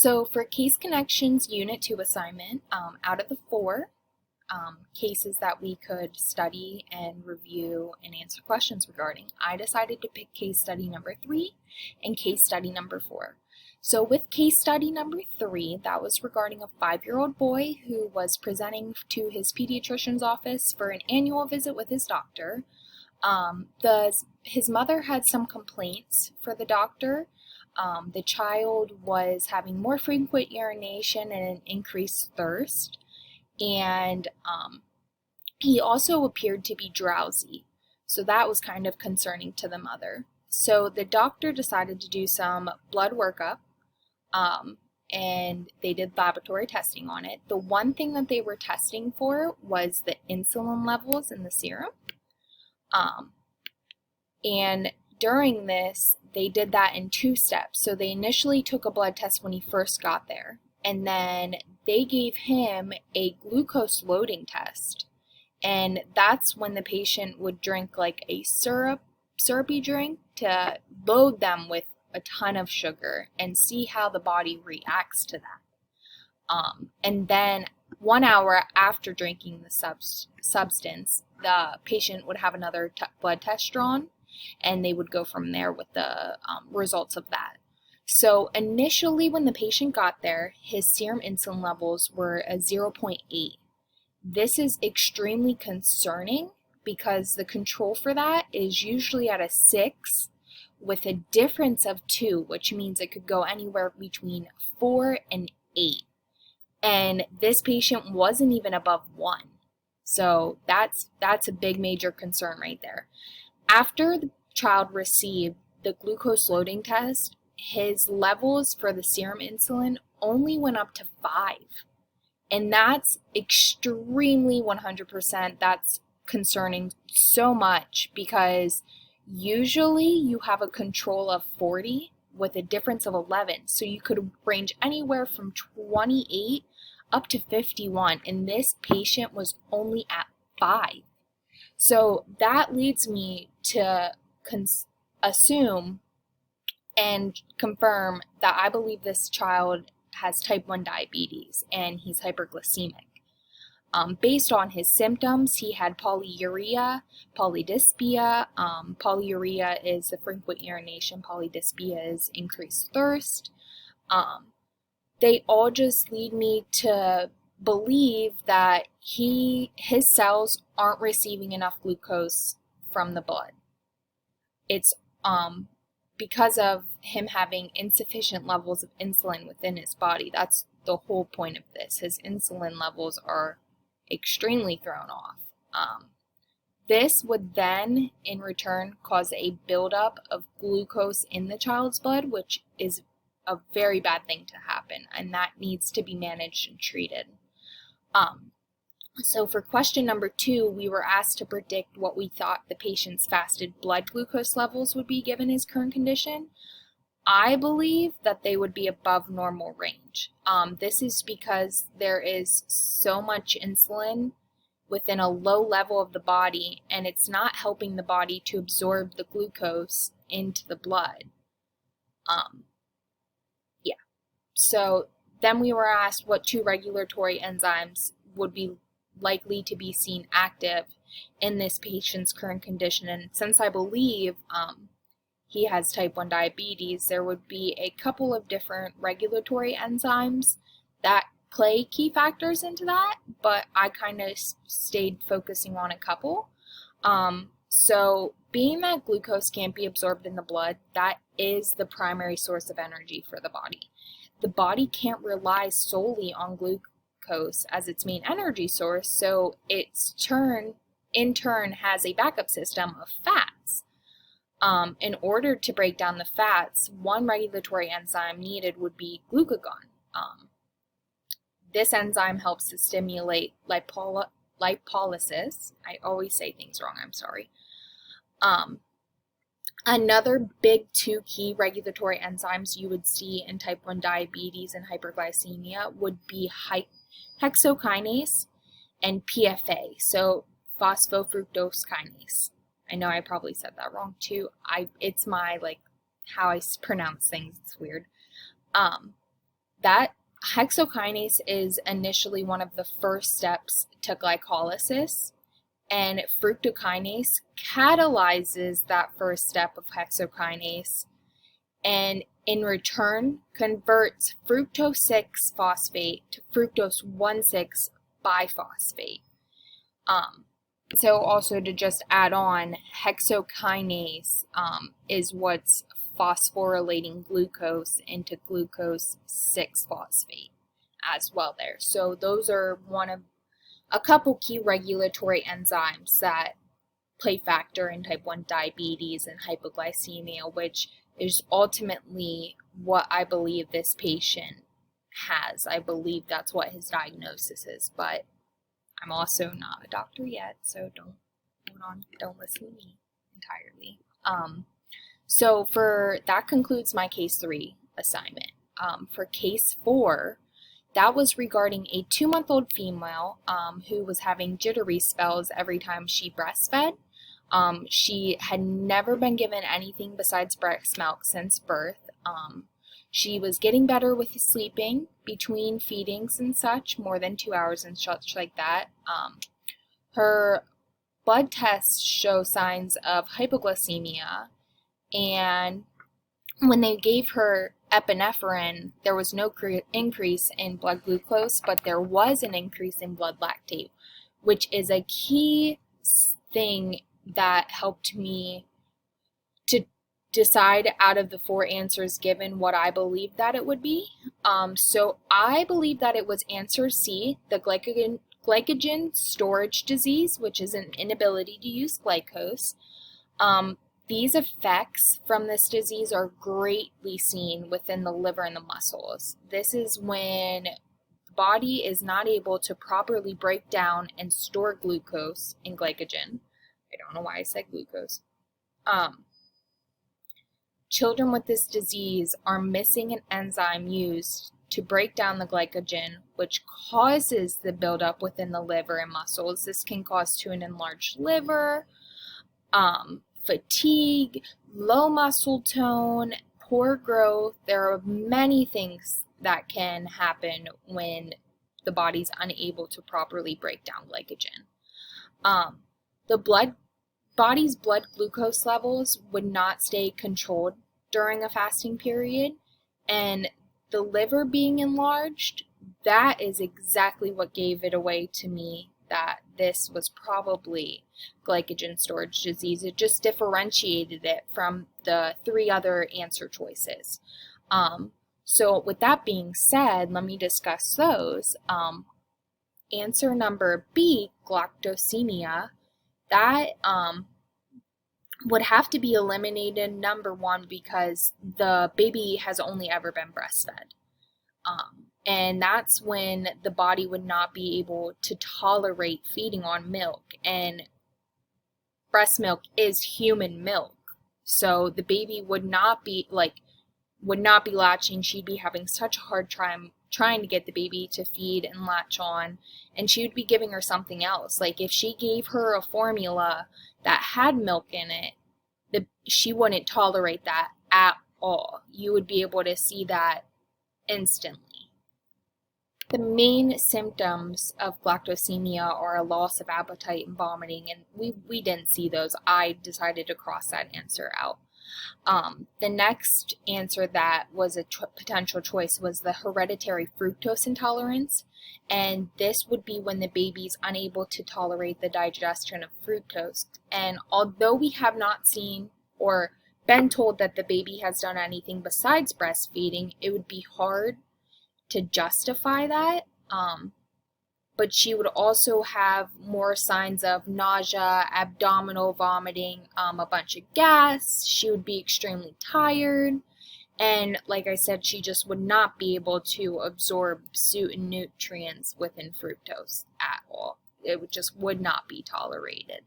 So for Case Connections Unit 2 assignment, out of the four cases that we could study and review and answer questions regarding, I decided to pick case study number 3 and case study number 4. So with case study number 3, that was regarding a 5-year-old boy who was presenting to his pediatrician's office for an annual visit with his doctor. His mother had some complaints for the doctor. The child was having more frequent urination and an increased thirst, and he also appeared to be drowsy. So that was kind of concerning to the mother. So the doctor decided to do some blood workup, and they did laboratory testing on it. The one thing that they were testing for was the insulin levels in the serum. And during this, they did that in 2 steps. So they initially took a blood test when he first got there, and then they gave him a glucose loading test. And that's when the patient would drink like a syrupy drink to load them with a ton of sugar and see how the body reacts to that. And then 1 hour after drinking the substance, the patient would have another blood test drawn, and they would go from there with the results of that. So initially when the patient got there, his serum insulin levels were a 0.8. This is extremely concerning because the control for that is usually at a 6 with a difference of 2, which means it could go anywhere between 4 and 8. And this patient wasn't even above 1. So that's a big major concern right there. After the child received the glucose loading test, his levels for the serum insulin only went up to 5. And that's extremely 100%. That's concerning so much because usually you have a control of 40 with a difference of 11. So you could range anywhere from 28 up to 51. And this patient was only at 5. So that leads me to assume and confirm that I believe this child has type 1 diabetes and he's hyperglycemic. Based on his symptoms, he had polyuria, polydyspia. Polyuria is the frequent urination. Polydyspia is increased thirst. They all just lead me to believe that his cells aren't receiving enough glucose from the blood. It's because of him having insufficient levels of insulin within his body. That's the whole point of this. His insulin levels are extremely thrown off. This would then, in return, cause a buildup of glucose in the child's blood, which is a very bad thing to happen, and that needs to be managed and treated. So for question number 2, we were asked to predict what we thought the patient's fasted blood glucose levels would be given his current condition. I believe that they would be above normal range. This is because there is so much insulin within a low level of the body, and it's not helping the body to absorb the glucose into the blood. So then we were asked what 2 regulatory enzymes would be likely to be seen active in this patient's current condition. And since I believe he has type 1 diabetes, there would be a couple of different regulatory enzymes that play key factors into that, but I kind of stayed focusing on a couple. So being that glucose can't be absorbed in the blood, that is the primary source of energy for the body. The body can't rely solely on glucose as its main energy source, so in turn has a backup system of fats. In order to break down the fats, one regulatory enzyme needed would be glucagon. This enzyme helps to stimulate lipolysis. I always say things wrong, I'm sorry. Another big 2 key regulatory enzymes you would see in type 1 diabetes and hyperglycemia would be hexokinase and PFA, so phosphofructose kinase. I know I probably said that wrong too. It's my, how I pronounce things, it's weird. that hexokinase is initially one of the first steps to glycolysis, and fructokinase catalyzes that first step of hexokinase, and in return converts fructose 6 phosphate to fructose 1,6 biphosphate. So also to just add on, hexokinase is what's phosphorylating glucose into glucose 6 phosphate as well there. So those are one of a couple key regulatory enzymes that play factor in type 1 diabetes and hypoglycemia, which is ultimately what I believe this patient has. I believe that's what his diagnosis is, but I'm also not a doctor yet, so don't listen to me entirely. So for that concludes my case 3 assignment. For case 4, that was regarding a 2-month-old female who was having jittery spells every time she breastfed. She had never been given anything besides breast milk since birth. She was getting better with sleeping between feedings and such, more than 2 hours and such like that. Her blood tests show signs of hypoglycemia, and when they gave her epinephrine, there was no increase in blood glucose, but there was an increase in blood lactate, which is a key thing that helped me to decide out of the 4 answers given what I believed that it would be. So I believe that it was answer C, the glycogen storage disease, which is an inability to use glucose. These effects from this disease are greatly seen within the liver and the muscles. This is when the body is not able to properly break down and store glucose in glycogen. I don't know why I said glucose. Children with this disease are missing an enzyme used to break down the glycogen, which causes the buildup within the liver and muscles. This can cause to an enlarged liver, fatigue, low muscle tone, poor growth. There are many things that can happen when the body's unable to properly break down glycogen. The body's blood glucose levels would not stay controlled during a fasting period, and the liver being enlarged, that is exactly what gave it away to me that this was probably glycogen storage disease. It just differentiated it from the 3 other answer choices. So with that being said, let me discuss those. Answer number B, galactosemia, that would have to be eliminated, number 1, because the baby has only ever been breastfed. And that's when the body would not be able to tolerate feeding on milk. And breast milk is human milk. So the baby would not be latching. She'd be having such a hard time trying to get the baby to feed and latch on. And she would be giving her something else. Like if she gave her a formula that had milk in it, she wouldn't tolerate that at all. You would be able to see that instantly. The main symptoms of galactosemia are a loss of appetite and vomiting, and we didn't see those. I decided to cross that answer out. The next answer that was a potential choice was the hereditary fructose intolerance, and this would be when the baby's unable to tolerate the digestion of fructose. And although we have not seen or been told that the baby has done anything besides breastfeeding, it would be hard to justify that. But she would also have more signs of nausea, abdominal vomiting, a bunch of gas. She would be extremely tired. And like I said, she just would not be able to absorb certain nutrients within fructose at all. It would not be tolerated.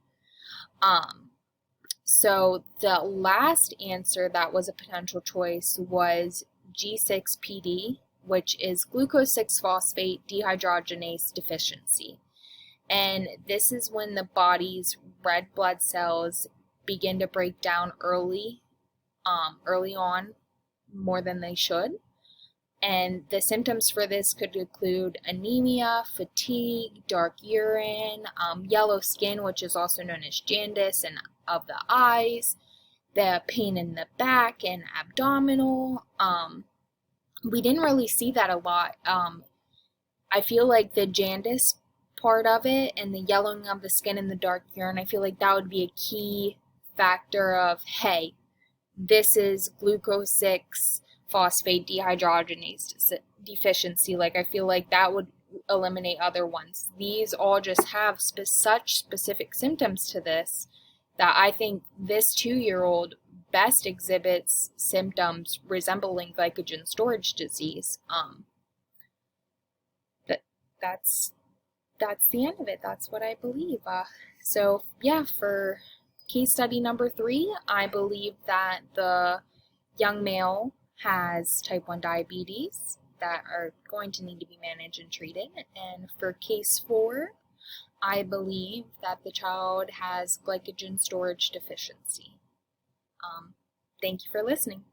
So the last answer that was a potential choice was G6PD, which is glucose 6-phosphate dehydrogenase deficiency. And this is when the body's red blood cells begin to break down early on, more than they should. And the symptoms for this could include anemia, fatigue, dark urine, yellow skin, which is also known as jaundice, and of the eyes, the pain in the back and abdominal. We didn't really see that a lot. I feel like the jaundice part of it and the yellowing of the skin and the dark urine, I feel like that would be a key factor of, hey, this is glucose 6 phosphate dehydrogenase deficiency. Like, I feel like that would eliminate other ones. These all just have such specific symptoms to this that I think this 2-year-old best exhibits symptoms resembling glycogen storage disease. That's the end of it. That's what I believe. So yeah, for case study number 3, I believe that the young male has type 1 diabetes that are going to need to be managed and treated. And for case 4, I believe that the child has glycogen storage deficiency. Thank you for listening.